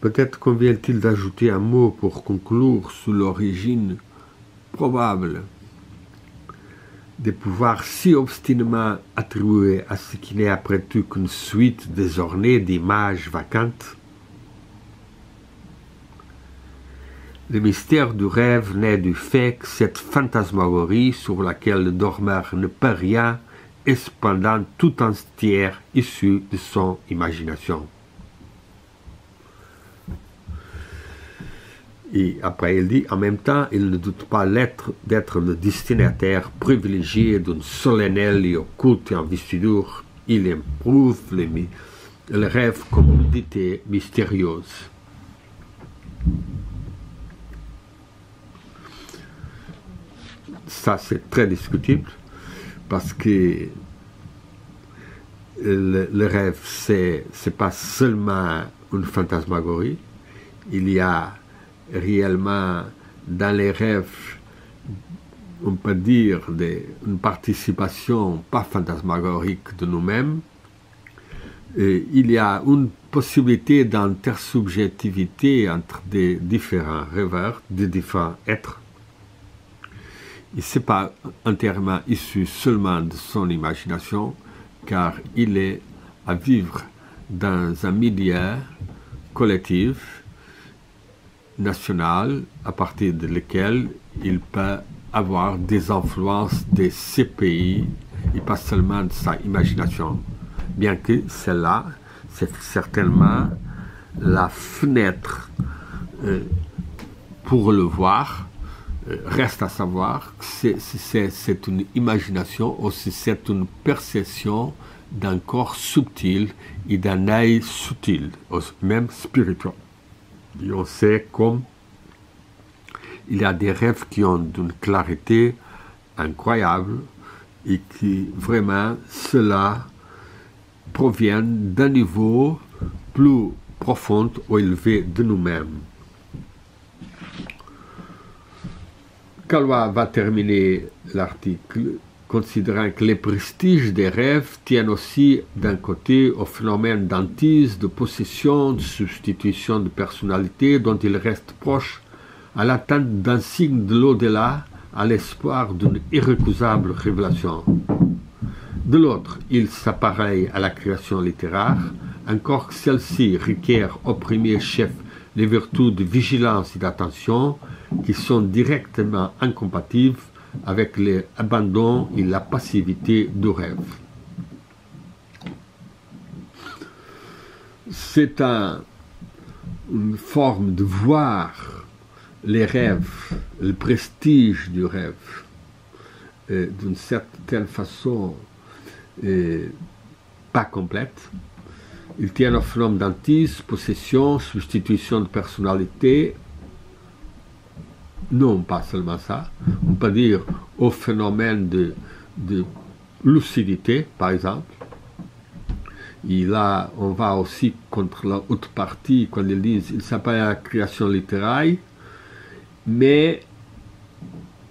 Peut-être convient-il d'ajouter un mot pour conclure sur l'origine probable des pouvoirs si obstinément attribués à ce qui n'est après tout qu'une suite désornée d'images vacantes. Le mystère du rêve naît du fait que cette fantasmagorie sur laquelle le dormeur ne peut rien est cependant tout entière issue de son imagination. Et après, il dit, en même temps, il ne doute pas d'être le destinataire privilégié d'une solennelle et occulte investiture. Il éprouve le rêve comme une unité mystérieuse. Ça, c'est très discutible, parce que le rêve, c'est pas seulement une fantasmagorie. Il y a réellement dans les rêves, on peut dire, une participation pas fantasmagorique de nous-mêmes. Il y a une possibilité d'intersubjectivité entre des différents rêveurs, des différents êtres. Et ce n'est pas entièrement issu seulement de son imagination, car il est à vivre dans un milieu collectif, national, à partir de lequel il peut avoir des influences de ces pays et pas seulement de sa imagination. Bien que celle-là, c'est certainement la fenêtre pour le voir. Reste à savoir que c'est une imagination ou si c'est une perception d'un corps subtil et d'un œil subtil, même spirituel. Et on sait comme il y a des rêves qui ont d'une clarité incroyable et qui vraiment cela provient d'un niveau plus profond ou élevé de nous-mêmes. Galois va terminer l'article considérant que les prestiges des rêves tiennent aussi d'un côté au phénomène d'hantise, de possession, de substitution de personnalité dont il reste proche à l'attente d'un signe de l'au-delà, à l'espoir d'une irrécusable révélation. De l'autre, il s'appareille à la création littéraire, encore que celle-ci requiert au premier chef les vertus de vigilance et d'attention qui sont directement incompatibles avec l'abandon et la passivité du rêve. C'est une forme de voir les rêves, le prestige du rêve, d'une certaine façon pas complète. Il tient au phénomène d'hantise, possession, substitution de personnalité. Non, pas seulement ça. On peut dire au phénomène de lucidité, par exemple. Et là, on va aussi contre l'autre partie, quand ils disent il s'appelle la création littéraire, mais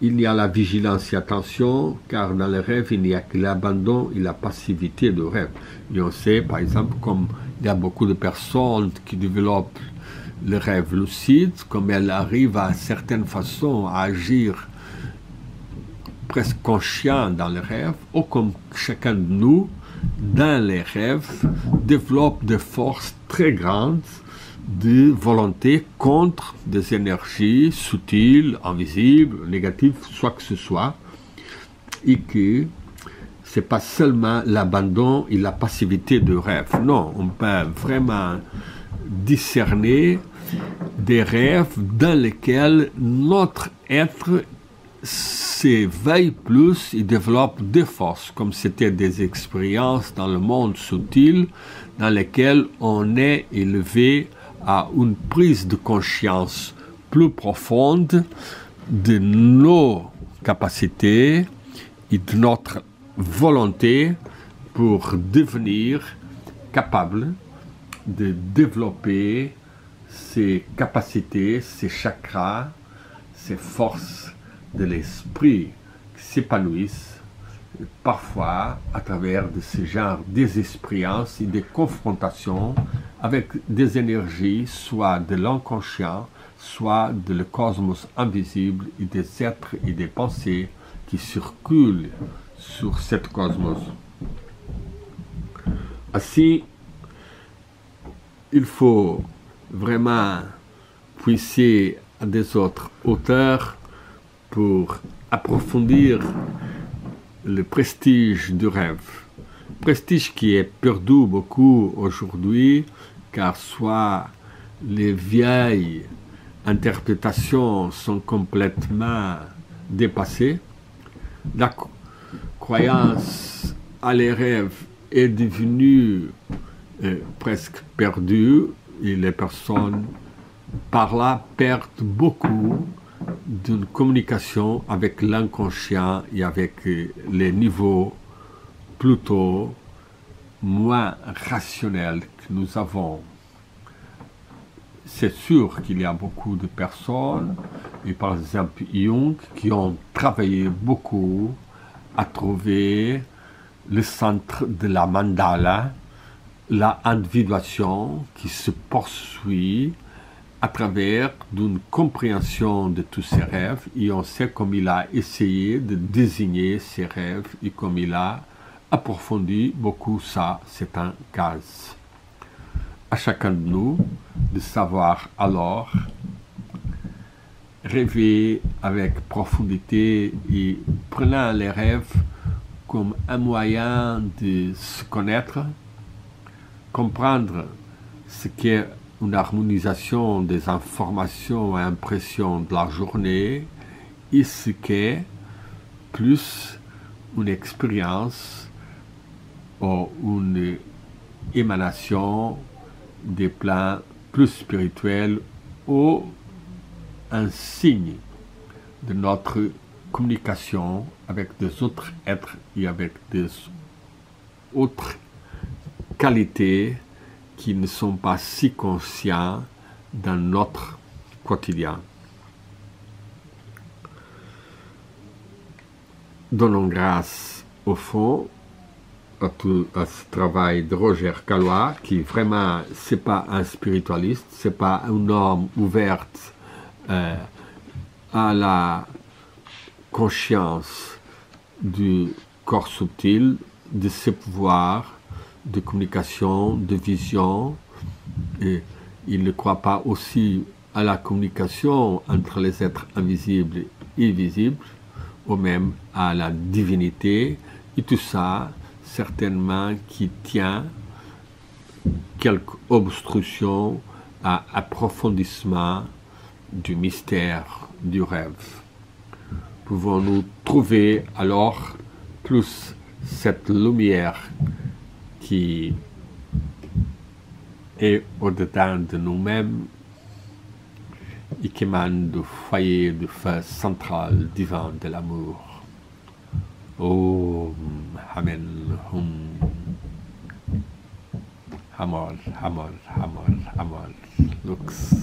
il y a la vigilance et attention, car dans le rêve, il n'y a que l'abandon et la passivité du rêve. Et on sait, par exemple, comme il y a beaucoup de personnes qui développent le rêve lucide, comme elles arrivent à certaines façons à agir presque conscient dans le rêve, ou comme chacun de nous, dans les rêves, développe des forces très grandes de volonté contre des énergies subtiles, invisibles, négatives, soit que ce soit, et que ce n'est pas seulement l'abandon et la passivité du rêve. Non, on peut vraiment discerner des rêves dans lesquels notre être s'éveille plus et développe des forces, comme c'était des expériences dans le monde subtil dans lesquelles on est élevé à une prise de conscience plus profonde de nos capacités et de notre volonté pour devenir capable de développer ces capacités, ces chakras, ces forces de l'esprit qui s'épanouissent parfois à travers de ce genre des expériences et des confrontations avec des énergies, soit de l'inconscient, soit de le cosmos invisible et des êtres et des pensées qui circulent sur cet cosmos. Ainsi, il faut vraiment puiser à des autres auteurs pour approfondir le prestige du rêve. Prestige qui est perdu beaucoup aujourd'hui, car soit les vieilles interprétations sont complètement dépassées, la croyance à les rêves est devenue presque perdue et les personnes par là perdent beaucoup d'une communication avec l'inconscient et avec les niveaux plutôt moins rationnels que nous avons. C'est sûr qu'il y a beaucoup de personnes, et par exemple Jung, qui ont travaillé beaucoup à trouver le centre de la mandala, la individuation qui se poursuit à travers d'une compréhension de tous ses rêves, et on sait comme il a essayé de désigner ses rêves et comme il a approfondi beaucoup ça, c'est un gaz. À chacun de nous de savoir alors rêver avec profondité et prenant les rêves comme un moyen de se connaître, comprendre ce qu'est une harmonisation des informations et impressions de la journée et ce qu'est plus une expérience ou une émanation des plans plus spirituels ou un signe de notre communication avec des autres êtres et avec des autres qualités qui ne sont pas si conscients dans notre quotidien. Donnons grâce au fond à ce travail de Roger Caillois, qui vraiment, c'est pas un spiritualiste, c'est pas un homme ouvert à la conscience du corps subtil, de ses pouvoirs de communication, de vision, et il ne croit pas aussi à la communication entre les êtres invisibles et visibles, ou même à la divinité, et tout ça, certainement, qui tient quelque obstruction à approfondissement du mystère du rêve. Pouvons-nous trouver alors plus cette lumière qui est au-dedans de nous-mêmes et qui émane du foyer du feu central divin de l'amour. Om Amen Hum Hamol Hamol Hamol Hamol Lux